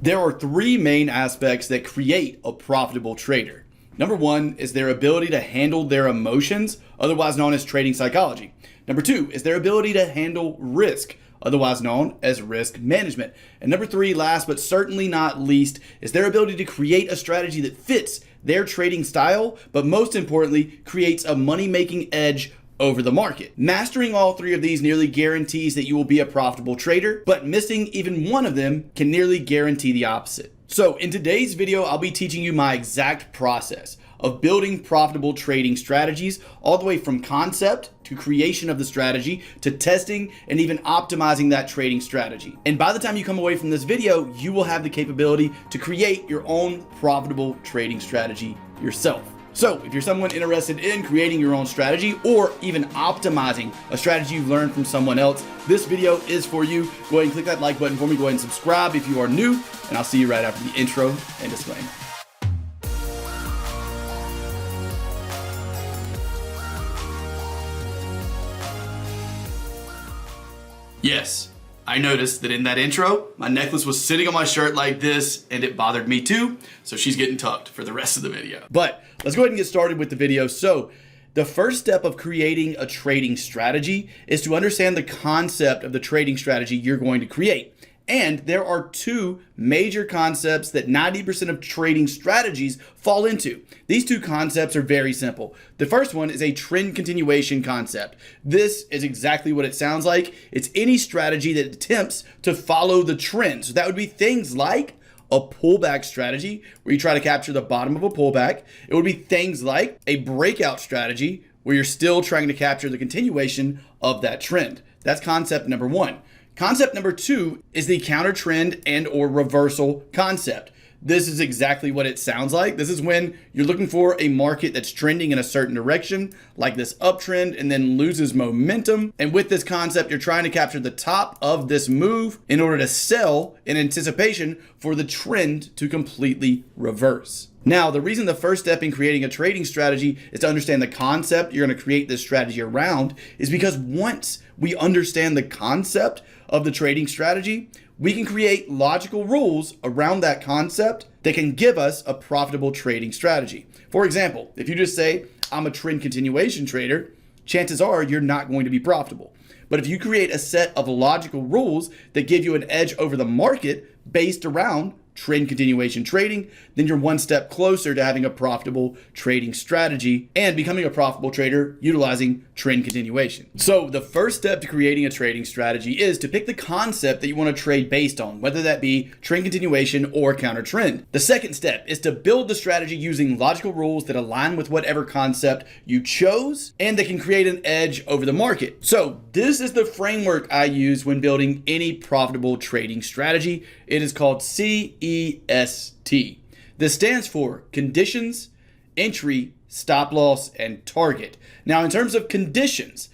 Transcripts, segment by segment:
There are three main aspects that create a profitable trader. Number one is their ability to handle their emotions, otherwise known as trading psychology. Number two is their ability to handle risk, otherwise known as risk management. And number three, last but certainly not least, is their ability to create a strategy that fits their trading style, but most importantly, creates a money-making edge over the market. Mastering all three of these nearly guarantees that you will be a profitable trader, but missing even one of them can nearly guarantee the opposite. So in today's video, I'll be teaching you my exact process of building profitable trading strategies, all the way from concept to creation of the strategy to testing and even optimizing that trading strategy. And by the time you come away from this video, you will have the capability to create your own profitable trading strategy yourself. So if you're someone interested in creating your own strategy or even optimizing a strategy you've learned from someone else, this video is for you. Go ahead and click that like button for me. Go ahead and subscribe if you are new, and I'll see you right after the intro and disclaimer. Yes, I noticed that in that intro, my necklace was sitting on my shirt like this, and it bothered me too, so she's getting tucked for the rest of the video. But let's go ahead and get started with the video. So the first step of creating a trading strategy is to understand the concept of the trading strategy you're going to create. And there are two major concepts that 90% of trading strategies fall into. These two concepts are very simple. The first one is a trend continuation concept. This is exactly what it sounds like. It's any strategy that attempts to follow the trend. So that would be things like a pullback strategy where you try to capture the bottom of a pullback. It would be things like a breakout strategy where you're still trying to capture the continuation of that trend. That's concept number one. Concept number two is the counter trend and or reversal concept. This is exactly what it sounds like. This is when you're looking for a market that's trending in a certain direction, like this uptrend, and then loses momentum. And with this concept, you're trying to capture the top of this move in order to sell in anticipation for the trend to completely reverse. Now, the reason the first step in creating a trading strategy is to understand the concept you're going to create this strategy around is because once we understand the concept of the trading strategy, we can create logical rules around that concept that can give us a profitable trading strategy. For example, if you just say, I'm a trend continuation trader, chances are you're not going to be profitable. But if you create a set of logical rules that give you an edge over the market based around trend continuation trading, then you're one step closer to having a profitable trading strategy and becoming a profitable trader utilizing trend continuation. So the first step to creating a trading strategy is to pick the concept that you want to trade based on, whether that be trend continuation or counter trend. The second step is to build the strategy using logical rules that align with whatever concept you chose and that can create an edge over the market. So this is the framework I use when building any profitable trading strategy. It is called CEST. This stands for conditions, entry, stop loss, and target. Now, in terms of conditions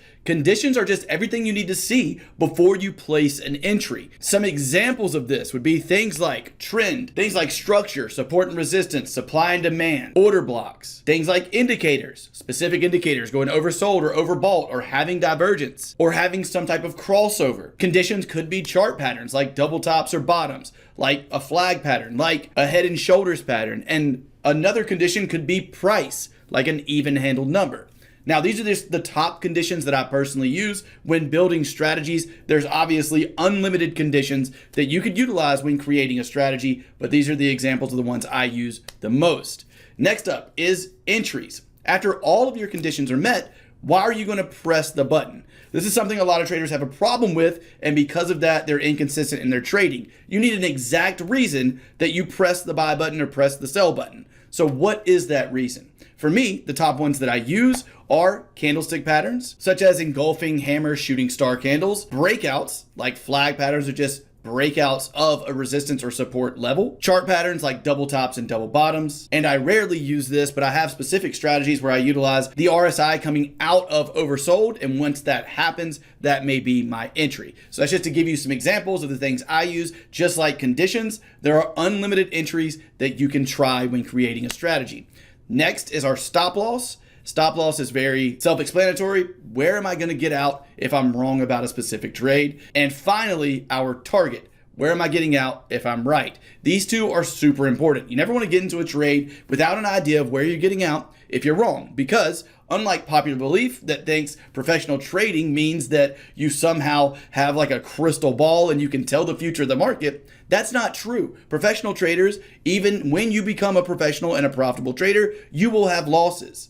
are just everything you need to see before you place an entry. Some examples of this would be things like trend, things like structure, support and resistance, supply and demand, order blocks, things like indicators, specific indicators going oversold or overbought or having divergence or having some type of crossover. Conditions could be chart patterns like double tops or bottoms, like a flag pattern, like a head and shoulders pattern. And another condition could be price, like an even handled number. Now, these are just the top conditions that I personally use when building strategies. There's obviously unlimited conditions that you could utilize when creating a strategy, but these are the examples of the ones I use the most. Next up is entries. After all of your conditions are met, why are you going to press the button? This is something a lot of traders have a problem with, and because of that, they're inconsistent in their trading. You need an exact reason that you press the buy button or press the sell button. So what is that reason? For me, the top ones that I use are candlestick patterns, such as engulfing hammer shooting star candles, breakouts, like flag patterns are just breakouts of a resistance or support level, chart patterns like double tops and double bottoms. And I rarely use this, but I have specific strategies where I utilize the RSI coming out of oversold. And once that happens, that may be my entry. So that's just to give you some examples of the things I use. Just like conditions, there are unlimited entries that you can try when creating a strategy. Next is our stop loss. Stop loss is very self-explanatory. Where am I going to get out if I'm wrong about a specific trade? And finally, our target. where am I getting out if I'm right? These two are super important. You never want to get into a trade without an idea of where you're getting out if you're wrong, because unlike popular belief that thinks professional trading means that you somehow have like a crystal ball and you can tell the future of the market, that's not true. Professional traders, even when you become a professional and a profitable trader, you will have losses.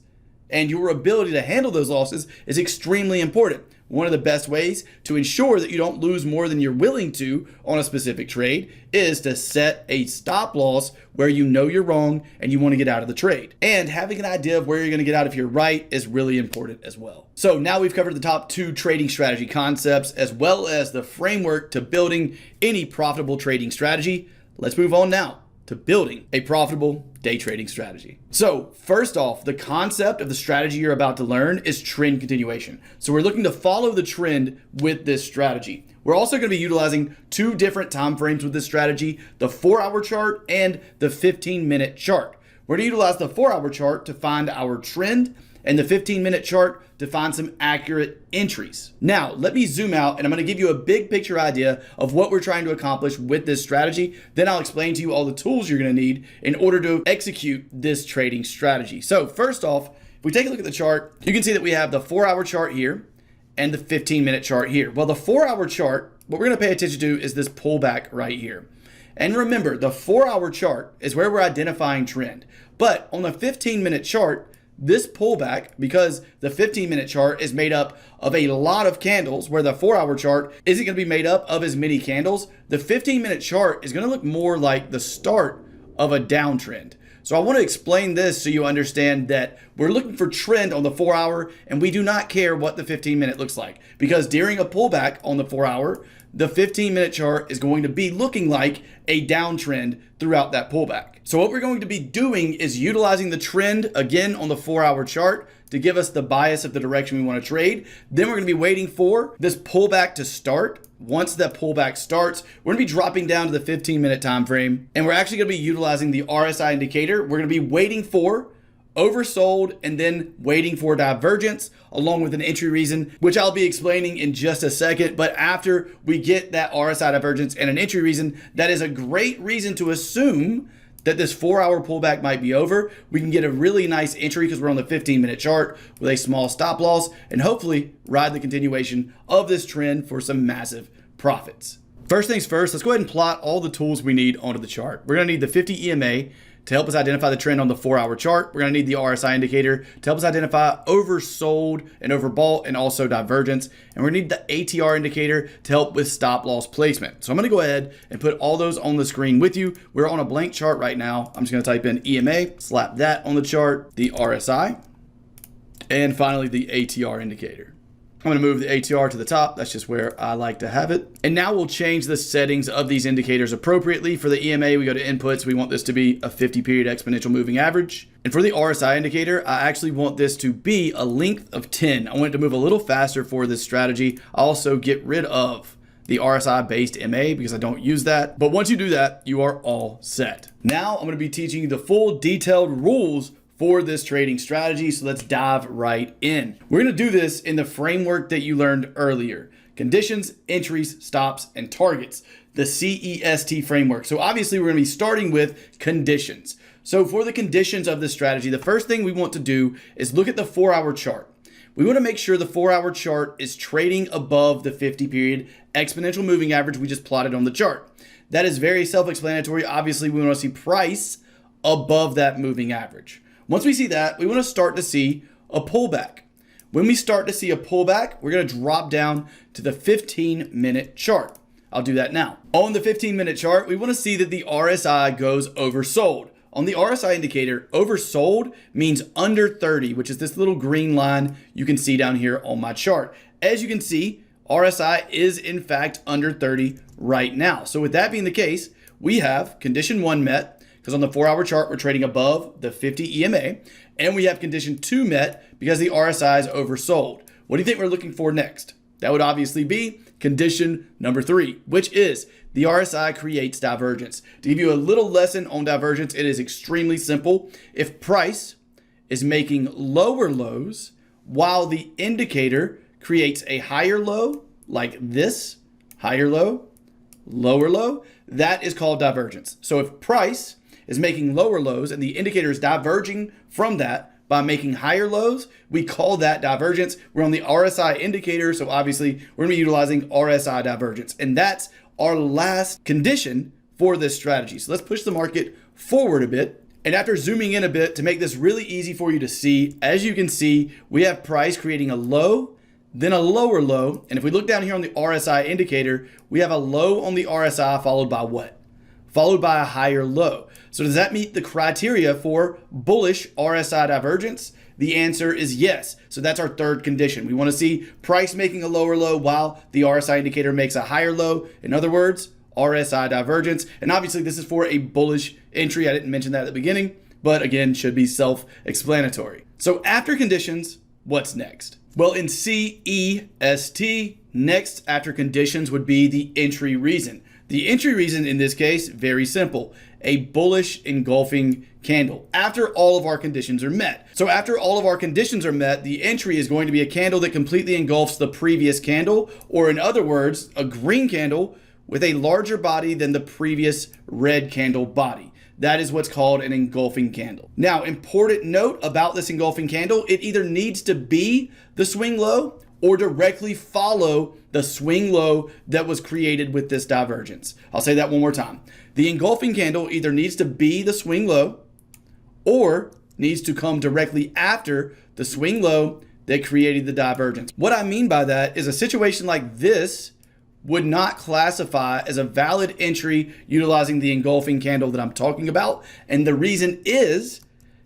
And your ability to handle those losses is extremely important. One of the best ways to ensure that you don't lose more than you're willing to on a specific trade is to set a stop loss where you know you're wrong and you want to get out of the trade. And having an idea of where you're going to get out if you're right is really important as well. So now we've covered the top 2 trading strategy concepts as well as the framework to building any profitable trading strategy. Let's move on now to building a profitable day trading strategy. So first off, the concept of the strategy you're about to learn is trend continuation. So we're looking to follow the trend with this strategy. We're also going to be utilizing 2 different time frames with this strategy, the 4-hour chart and the 15-minute chart. We're going to utilize the 4-hour chart to find our trend and the 15-minute chart to find some accurate entries. Now, let me zoom out and I'm going to give you a big picture idea of what we're trying to accomplish with this strategy. Then I'll explain to you all the tools you're going to need in order to execute this trading strategy. So first off, if we take a look at the chart, you can see that we have the 4-hour chart here and the 15-minute chart here. Well, the 4-hour chart, what we're going to pay attention to is this pullback right here. And remember, the 4-hour chart is where we're identifying trend. But on the 15-minute chart, this pullback, because the 15-minute chart is made up of a lot of candles, where the 4-hour chart isn't going to be made up of as many candles, the 15-minute chart is going to look more like the start of a downtrend. So I want to explain this so you understand that we're looking for trend on the 4-hour and we do not care what the 15-minute looks like, because during a pullback on the 4-hour, the 15-minute chart is going to be looking like a downtrend throughout that pullback. So what we're going to be doing is utilizing the trend again on the 4-hour chart to give us the bias of the direction we want to trade. Then we're going to be waiting for this pullback to start. Once that pullback starts, we're going to be dropping down to the 15-minute time frame, and we're actually going to be utilizing the RSI indicator. We're going to be waiting for oversold and then waiting for divergence along with an entry reason, which I'll be explaining in just a second. But after we get that RSI divergence and an entry reason, that is a great reason to assume that this 4-hour pullback might be over. We can get a really nice entry because we're on the 15-minute chart with a small stop loss and hopefully ride the continuation of this trend for some massive profits. First things first, let's go ahead and plot all the tools we need onto the chart. We're going to need the 50 EMA to help us identify the trend on the 4-hour chart. We're going to need the RSI indicator to help us identify oversold and overbought and also divergence. And we're going to need the ATR indicator to help with stop loss placement. So I'm going to go ahead and put all those on the screen with you. We're on a blank chart right now. I'm just going to type in EMA, slap that on the chart, the RSI, and finally the ATR indicator. I'm going to move the ATR to the top. That's just where I like to have it. And now we'll change the settings of these indicators appropriately. For the EMA, we go to inputs. We want this to be a 50-period exponential moving average. And for the RSI indicator, I actually want this to be a length of 10. I want it to move a little faster for this strategy. I also get rid of the RSI based MA because I don't use that. But once you do that, you are all set. Now I'm going to be teaching you the full detailed rules for this trading strategy. So let's dive right in. We're going to do this in the framework that you learned earlier: conditions, entries, stops, and targets, the CEST framework. So obviously we're going to be starting with conditions. So for the conditions of this strategy, the first thing we want to do is look at the 4-hour chart. We want to make sure the 4-hour chart is trading above the 50-period exponential moving average we just plotted on the chart. That is very self-explanatory. Obviously we want to see price above that moving average. Once we see that, we want to start to see a pullback. When we start to see a pullback, we're going to drop down to the 15-minute chart. I'll do that now. On the 15-minute chart, we want to see that the RSI goes oversold. On the RSI indicator, oversold means under 30, which is this little green line you can see down here on my chart. As you can see, RSI is in fact under 30 right now. So with that being the case, we have condition 1 met, because on the 4-hour chart, we're trading above the 50 EMA, and we have condition 2 met because the RSI is oversold. What do you think we're looking for next? That would obviously be condition number 3, which is the RSI creates divergence. To give you a little lesson on divergence, it is extremely simple. If price is making lower lows while the indicator creates a higher low, like this, higher low, lower low, that is called divergence. So if price is making lower lows and the indicator is diverging from that by making higher lows, we call that divergence. We're on the RSI indicator, so obviously we're gonna be utilizing RSI divergence. And that's our last condition for this strategy. So let's push the market forward a bit. And after zooming in a bit to make this really easy for you to see, as you can see, we have price creating a low, then a lower low. And if we look down here on the RSI indicator, we have a low on the RSI followed by what? Followed by a higher low. So does that meet the criteria for bullish RSI divergence? The answer is yes. So that's our third condition. We want to see price making a lower low while the RSI indicator makes a higher low. In other words, RSI divergence. And obviously this is for a bullish entry. I didn't mention that at the beginning, but again, should be self-explanatory. So after conditions, what's next? Well, in CEST, next after conditions would be the entry reason. The entry reason in this case, very simple, a bullish engulfing candle after all of our conditions are met. So after all of our conditions are met, the entry is going to be a candle that completely engulfs the previous candle, or in other words, a green candle with a larger body than the previous red candle body. That is what's called an engulfing candle. Now, important note about this engulfing candle, it either needs to be the swing low or directly follow the swing low that was created with this divergence. I'll say that one more time. The engulfing candle either needs to be the swing low or needs to come directly after the swing low that created the divergence. What I mean by that is a situation like this would not classify as a valid entry utilizing the engulfing candle that I'm talking about. And the reason is,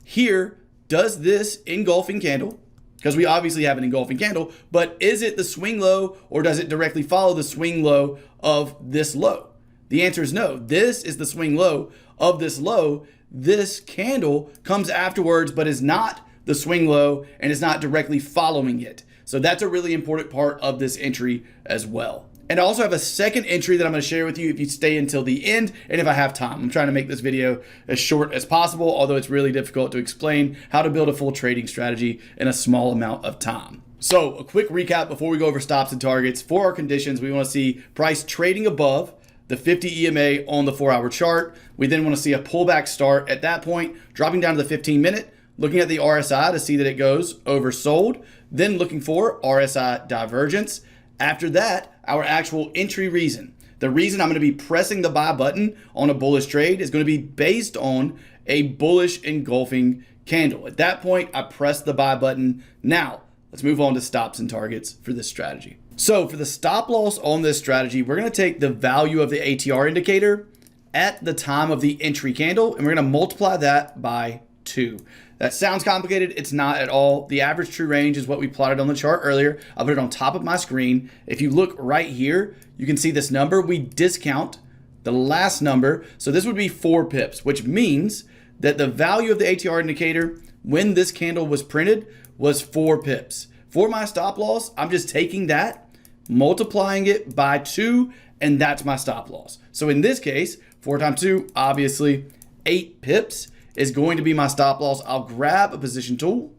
here, does this engulfing candle, because we obviously have an engulfing candle, but is it the swing low or does it directly follow the swing low of this low? The answer is no. This is the swing low of this low. This candle comes afterwards, but is not the swing low and is not directly following it. So that's a really important part of this entry as well. And I also have a second entry that I'm going to share with you if you stay until the end and if I have time. I'm trying to make this video as short as possible, although it's really difficult to explain how to build a full trading strategy in a small amount of time. So a quick recap before we go over stops and targets. For our conditions, we want to see price trading above the 50 EMA on the 4-hour chart. We then want to see a pullback start at that point, dropping down to the 15-minute, looking at the RSI to see that it goes oversold, then looking for RSI divergence. After that, our actual entry reason. The reason I'm going to be pressing the buy button on a bullish trade is going to be based on a bullish engulfing candle. At that point, I press the buy button. Now, let's move on to stops and targets for this strategy. So for the stop loss on this strategy, we're going to take the value of the ATR indicator at the time of the entry candle, and we're going to multiply that by 2. That sounds complicated. It's not at all. The average true range is what we plotted on the chart earlier. I'll put it on top of my screen. If you look right here, you can see this number. We discount the last number. So this would be 4 pips, which means that the value of the ATR indicator when this candle was printed was 4 pips. For my stop loss, I'm just taking that, multiplying it by 2, and that's my stop loss. So in this case, 4 times 2, obviously 8 pips. Is going to be my stop loss. I'll grab a position tool.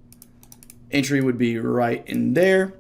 Entry would be right in there.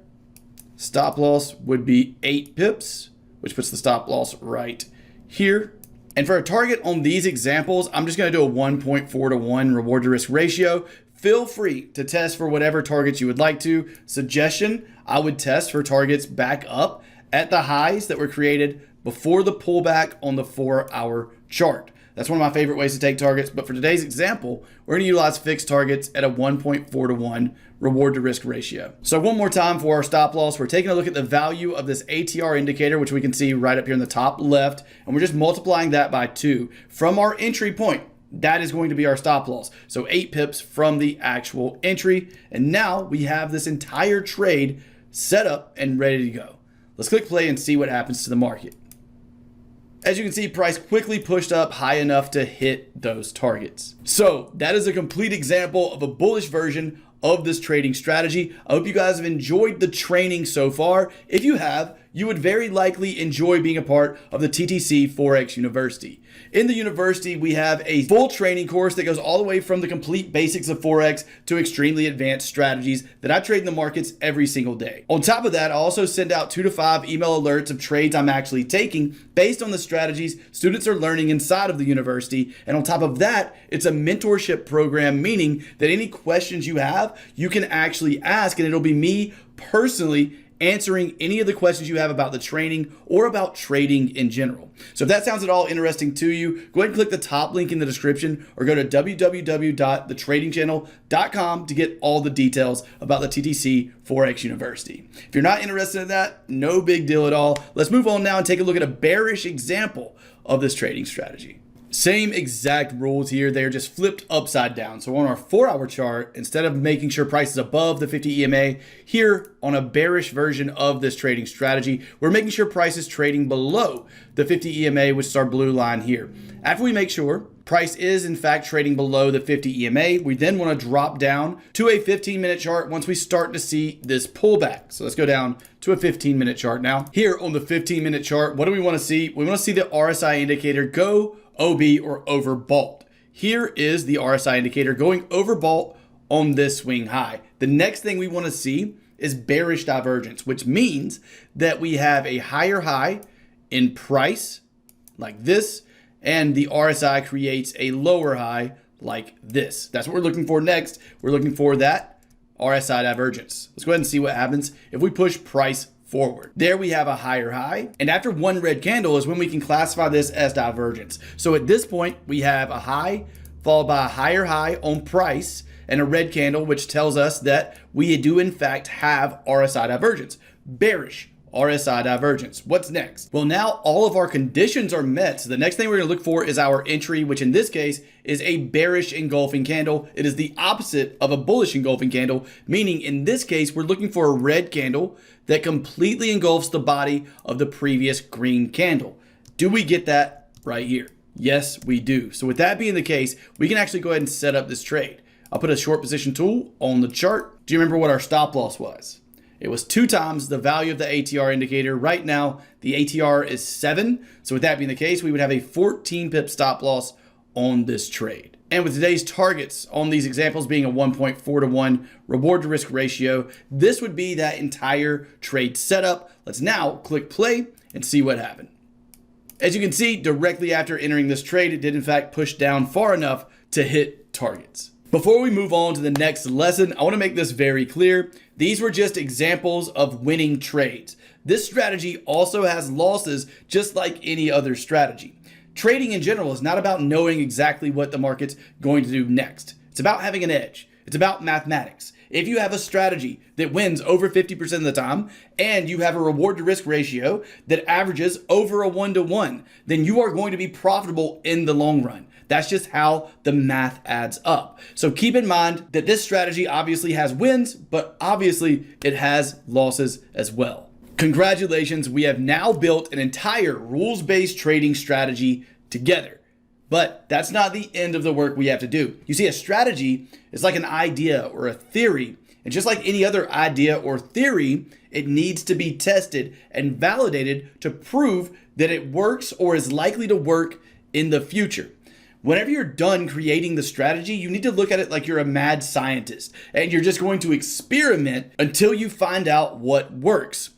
Stop loss would be 8 pips, which puts the stop loss right here. And for a target on these examples, I'm just going to do a 1.4 to 1 reward to risk ratio. Feel free to test for whatever targets you would like to. Suggestion, I would test for targets back up at the highs that were created before the pullback on the 4-hour chart. That's one of my favorite ways to take targets, but for today's example, we're gonna utilize fixed targets at a 1.4 to 1 reward to risk ratio. So one more time for our stop loss, we're taking a look at the value of this ATR indicator, which we can see right up here in the top left, and we're just multiplying that by 2. From our entry point, that is going to be our stop loss. So 8 pips from the actual entry, and now we have this entire trade set up and ready to go. Let's click play and see what happens to the market. As you can see, price quickly pushed up high enough to hit those targets. So that is a complete example of a bullish version of this trading strategy. I hope you guys have enjoyed the training so far. If you have, you would very likely enjoy being a part of the TTC Forex University. In the university, we have a full training course that goes all the way from the complete basics of Forex to extremely advanced strategies that I trade in the markets every single day. On top of that, I also send out 2 to 5 email alerts of trades I'm actually taking based on the strategies students are learning inside of the university. And on top of that, it's a mentorship program, meaning that any questions you have, you can actually ask, and it'll be me personally answering any of the questions you have about the training or about trading in general. So if that sounds at all interesting to you, go ahead and click the top link in the description or go to www.thetradingchannel.com to get all the details about the TTC Forex University. If you're not interested in that, no big deal at all. Let's move on now and take a look at a bearish example of this trading strategy. Same exact rules here, they're just flipped upside down. So on our 4-hour chart, instead of making sure price is above the 50 EMA, here on a bearish version of this trading strategy, we're making sure price is trading below the 50 EMA, which is our blue line here. After we make sure price is in fact trading below the 50 EMA, we then want to drop down to a 15-minute chart once we start to see this pullback. So let's go down to a 15-minute chart now. Here on the 15-minute chart, what do we want to see? We want to see the RSI indicator go OB or overbought. Here is the RSI indicator going overbought on this swing high. The next thing we want to see is bearish divergence, which means that we have a higher high in price like this, and the RSI creates a lower high like this. That's what we're looking for next. We're looking for that RSI divergence. Let's go ahead and see what happens if we push price forward. There we have a higher high, and after one red candle is when we can classify this as divergence. So at this point, we have a high followed by a higher high on price and a red candle, which tells us that we do in fact have RSI divergence. Bearish RSI divergence. What's next? Well, now all of our conditions are met. So the next thing we're going to look for is our entry, which in this case is a bearish engulfing candle. It is the opposite of a bullish engulfing candle, meaning in this case, we're looking for a red candle that completely engulfs the body of the previous green candle. Do we get that right here? Yes, we do. So with that being the case, we can actually go ahead and set up this trade. I'll put a short position tool on the chart. Do you remember what our stop loss was? It was 2 times the value of the ATR indicator. Right now, the ATR is 7. So with that being the case, we would have a 14 pip stop loss on this trade. And with today's targets on these examples being a 1.4 to 1 reward to risk ratio, this would be that entire trade setup. Let's now click play and see what happened. As you can see, directly after entering this trade, it did in fact push down far enough to hit targets. Before we move on to the next lesson, I want to make this very clear. These were just examples of winning trades. This strategy also has losses just like any other strategy. Trading in general is not about knowing exactly what the market's going to do next. It's about having an edge. It's about mathematics. If you have a strategy that wins over 50% of the time and you have a reward to risk ratio that averages over a 1-to-1, then you are going to be profitable in the long run. That's just how the math adds up. So keep in mind that this strategy obviously has wins, but obviously it has losses as well. Congratulations, we have now built an entire rules-based trading strategy together. But that's not the end of the work we have to do. You see, a strategy is like an idea or a theory. And just like any other idea or theory, it needs to be tested and validated to prove that it works or is likely to work in the future. Whenever you're done creating the strategy, you need to look at it like you're a mad scientist and you're just going to experiment until you find out what works.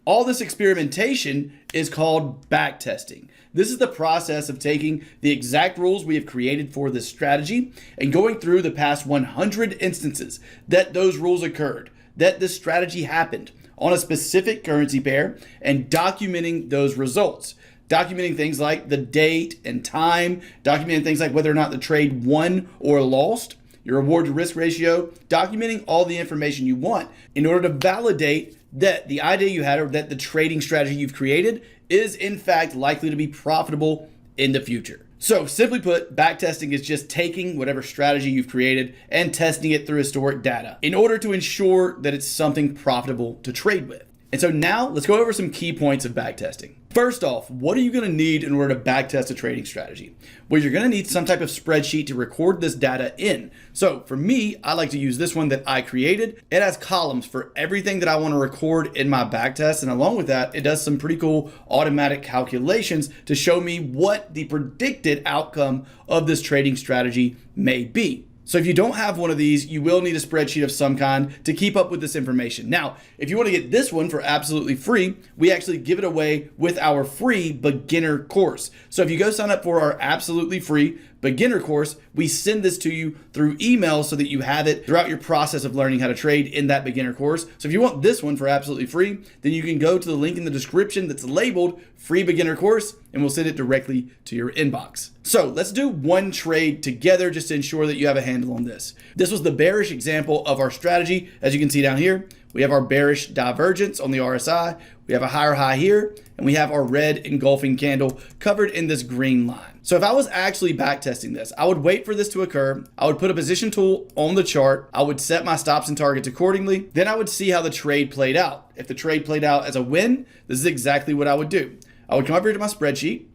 All this experimentation is called backtesting. This is the process of taking the exact rules we have created for this strategy and going through the past 100 instances that those rules occurred, that this strategy happened on a specific currency pair, and documenting those results. Documenting things like the date and time, documenting things like whether or not the trade won or lost, your reward to risk ratio, documenting all the information you want in order to validate that the idea you had or that the trading strategy you've created is in fact likely to be profitable in the future. So simply put, backtesting is just taking whatever strategy you've created and testing it through historic data in order to ensure that it's something profitable to trade with. And so now let's go over some key points of backtesting. First off, what are you going to need in order to backtest a trading strategy? Well, you're going to need some type of spreadsheet to record this data in. So for me, I like to use this one that I created. It has columns for everything that I want to record in my backtest. And along with that, it does some pretty cool automatic calculations to show me what the predicted outcome of this trading strategy may be. So if you don't have one of these, you will need a spreadsheet of some kind to keep up with this information. Now, if you want to get this one for absolutely free, we actually give it away with our free beginner course. So if you go sign up for our absolutely free beginner course, we send this to you through email so that you have it throughout your process of learning how to trade in that beginner course. So if you want this one for absolutely free, then you can go to the link in the description that's labeled free beginner course, and we'll send it directly to your inbox. So let's do one trade together just to ensure that you have a handle on this. This was the bearish example of our strategy. As you can see down here, we have our bearish divergence on the RSI. We have a higher high here, and we have our red engulfing candle covered in this green line. So if I was actually backtesting this, I would wait for this to occur. I would put a position tool on the chart. I would set my stops and targets accordingly. Then I would see how the trade played out. If the trade played out as a win, this is exactly what I would do. I would come over here to my spreadsheet.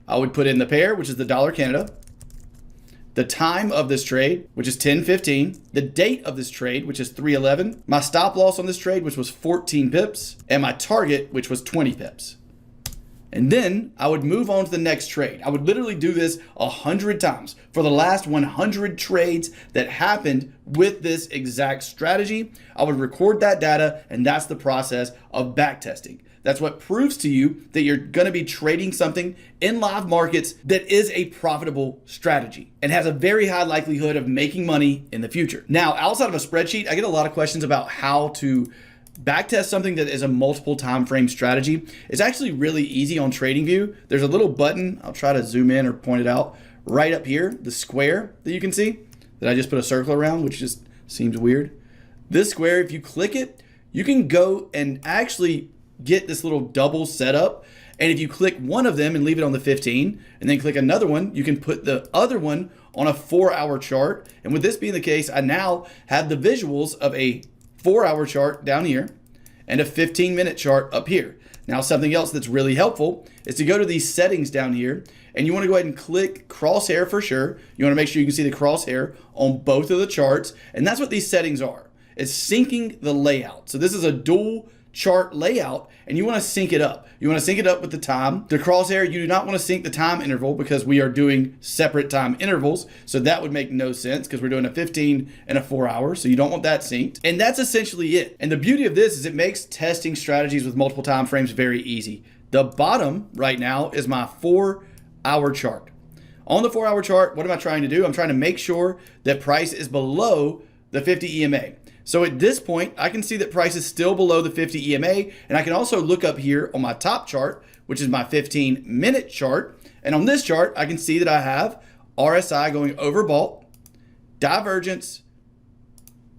I would put in the pair, which is the dollar Canada, the time of this trade, which is 10:15, the date of this trade, which is 3:11, my stop loss on this trade, which was 14 pips, and my target, which was 20 pips. And then I would move on to the next trade. I would literally do this 100 times. For the last 100 trades that happened with this exact strategy, I would record that data, and that's the process of backtesting. That's what proves to you that you're going to be trading something in live markets that is a profitable strategy and has a very high likelihood of making money in the future. Now, outside of a spreadsheet, I get a lot of questions about how to backtest something that is a multiple time frame strategy. It's actually really easy on TradingView. There's a little button, I'll try to zoom in or point it out, right up here, the square that you can see that I just put a circle around, which just seems weird. This square, if you click it, you can go and actually get this little double setup. And if you click one of them and leave it on the 15 and then click another one, you can put the other one on a 4-hour chart. And with this being the case, I now have the visuals of a 4-hour chart down here and a 15-minute chart up here. Now, something else that's really helpful is to go to these settings down here, and you want to go ahead and click crosshair for sure. You want to make sure you can see the crosshair on both of the charts. And that's what these settings are. It's syncing the layout. So this is a dual chart layout, and you want to sync it up. You want to sync it up with the time. The crosshair, you do not want to sync the time interval because we are doing separate time intervals. So that would make no sense because we're doing a 15 and a 4-hour. So you don't want that synced. And that's essentially it. And the beauty of this is it makes testing strategies with multiple time frames very easy. The bottom right now is my 4-hour chart. On the 4-hour chart, what am I trying to do? I'm trying to make sure that price is below the 50 EMA. So at this point, I can see that price is still below the 50 EMA, and I can also look up here on my top chart, which is my 15-minute chart. And on this chart, I can see that I have RSI going overbought, divergence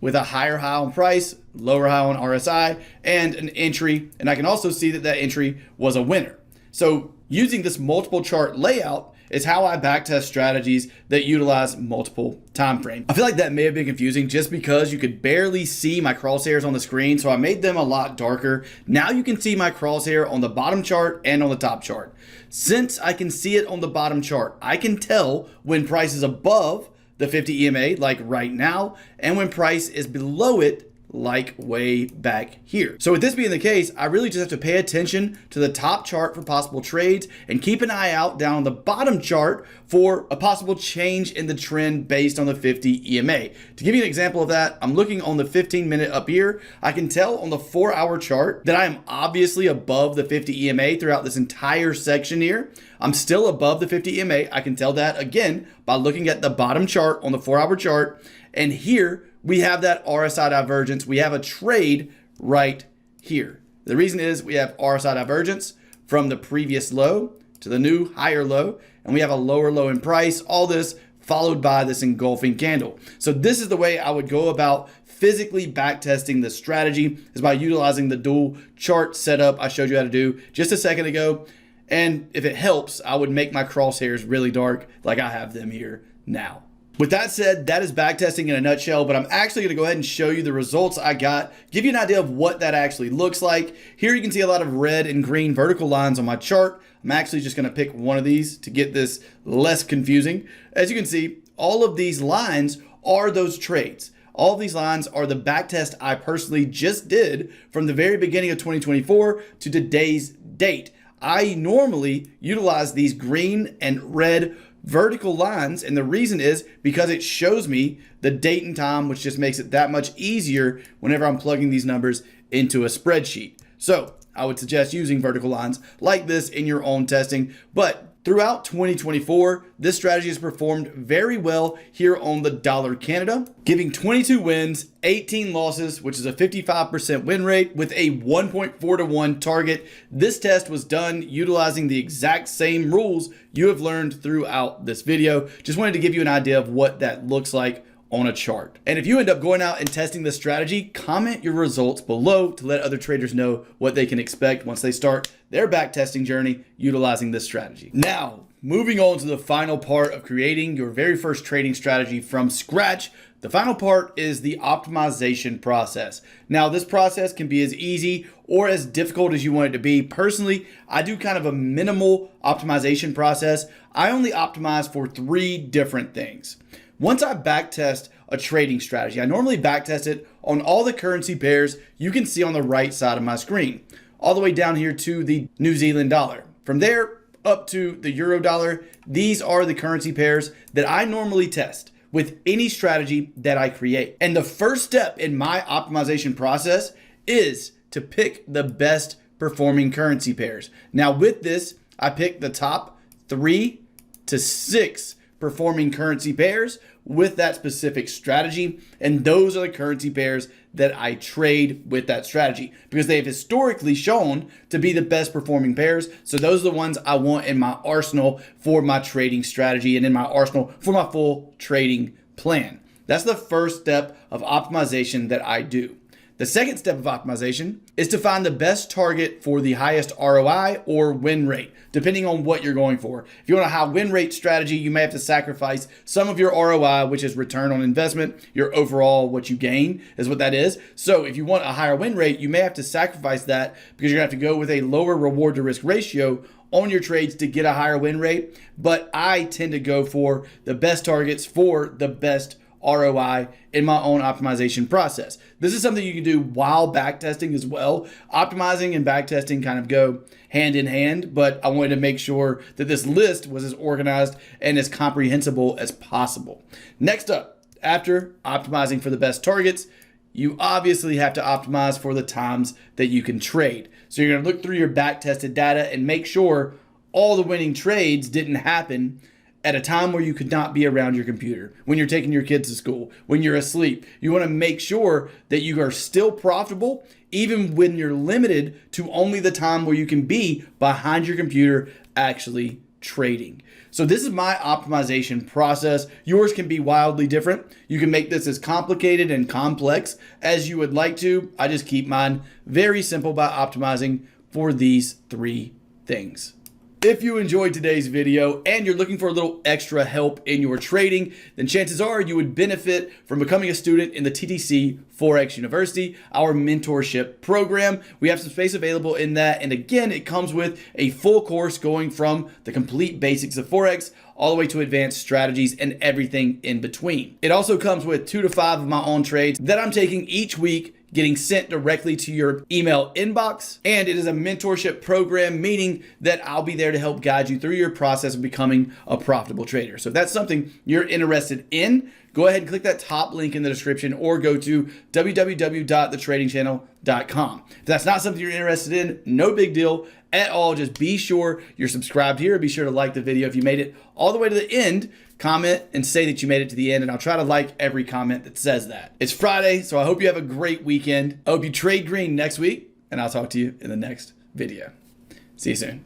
with a higher high on price, lower high on RSI, and an entry. And I can also see that that entry was a winner. So using this multiple chart layout is how I backtest strategies that utilize multiple time frames. I feel like that may have been confusing just because you could barely see my crosshairs on the screen, so I made them a lot darker. Now you can see my crosshair on the bottom chart and on the top chart. Since I can see it on the bottom chart, I can tell when price is above the 50 EMA, like right now, and when price is below it, like way back here. So with this being the case, I really just have to pay attention to the top chart for possible trades and keep an eye out down on the bottom chart for a possible change in the trend based on the 50 EMA. To give you an example of that, I'm looking on the 15-minute up here. I can tell on the 4-hour chart that I am obviously above the 50 EMA throughout this entire section here. I'm still above the 50 EMA. I can tell that again by looking at the bottom chart on the 4-hour chart. And here we have that RSI divergence. We have a trade right here. The reason is we have RSI divergence from the previous low to the new higher low, and we have a lower low in price. All this followed by this engulfing candle. So this is the way I would go about physically backtesting the strategy, is by utilizing the dual chart setup I showed you how to do just a second ago. And if it helps, I would make my crosshairs really dark like I have them here now. With that said, that is backtesting in a nutshell, but I'm actually going to go ahead and show you the results I got, give you an idea of what that actually looks like. Here you can see a lot of red and green vertical lines on my chart. I'm actually just going to pick one of these to get this less confusing. As you can see, all of these lines are those trades. All of these lines are the backtest I personally just did from the very beginning of 2024 to today's date. I normally utilize these green and red vertical lines, and the reason is because it shows me the date and time, which just makes it that much easier whenever I'm plugging these numbers into a spreadsheet. So I would suggest using vertical lines like this in your own testing, but throughout 2024, this strategy has performed very well here on the Dollar Canada, giving 22 wins, 18 losses, which is a 55% win rate with a 1.4 to 1 target. This test was done utilizing the exact same rules you have learned throughout this video. Just wanted to give you an idea of what that looks like on a chart. And if you end up going out and testing this strategy, comment your results below to let other traders know what they can expect once they start their back testing journey utilizing this strategy. Now, moving on to the final part of creating your very first trading strategy from scratch. The final part is the optimization process. Now, this process can be as easy or as difficult as you want it to be. Personally, I do kind of a minimal optimization process. I only optimize for 3 different things. Once I backtest a trading strategy, I normally backtest it on all the currency pairs you can see on the right side of my screen, all the way down here to the New Zealand dollar. From there up to the euro dollar, these are the currency pairs that I normally test with any strategy that I create. And the first step in my optimization process is to pick the best performing currency pairs. Now with this, I pick the top 3 to 6 performing currency pairs with that specific strategy. And those are the currency pairs that I trade with that strategy because they have historically shown to be the best performing pairs. So those are the ones I want in my arsenal for my trading strategy and in my arsenal for my full trading plan. That's the first step of optimization that I do. The second step of optimization is to find the best target for the highest ROI or win rate, depending on what you're going for. If you want a high win rate strategy, you may have to sacrifice some of your ROI, which is return on investment. Your overall, what you gain is what that is. So if you want a higher win rate, you may have to sacrifice that because you're gonna have to go with a lower reward to risk ratio on your trades to get a higher win rate. But I tend to go for the best targets for the best ROI in my own optimization process. This is something you can do while backtesting as well. Optimizing and backtesting kind of go hand in hand, but I wanted to make sure that this list was as organized and as comprehensible as possible. Next up, after optimizing for the best targets, you obviously have to optimize for the times that you can trade. So you're going to look through your backtested data and make sure all the winning trades didn't happen at a time where you could not be around your computer, when you're taking your kids to school, when you're asleep. You want to make sure that you are still profitable, even when you're limited to only the time where you can be behind your computer actually trading. So this is my optimization process. Yours can be wildly different. You can make this as complicated and complex as you would like to. I just keep mine very simple by optimizing for these 3 things. If you enjoyed today's video and you're looking for a little extra help in your trading, then chances are you would benefit from becoming a student in the TTC Forex University, our mentorship program. We have some space available in that. And again, it comes with a full course going from the complete basics of Forex all the way to advanced strategies and everything in between. It also comes with 2 to 5 of my own trades that I'm taking each week, getting sent directly to your email inbox. And it is a mentorship program, meaning that I'll be there to help guide you through your process of becoming a profitable trader. So if that's something you're interested in, go ahead and click that top link in the description or go to www.thetradingchannel.com. If that's not something you're interested in, no big deal at all. Just be sure you're subscribed here. Be sure to like the video if you made it all the way to the end. Comment and say that you made it to the end, and I'll try to like every comment that says that. It's Friday, so I hope you have a great weekend. I hope you trade green next week, and I'll talk to you in the next video. See you soon.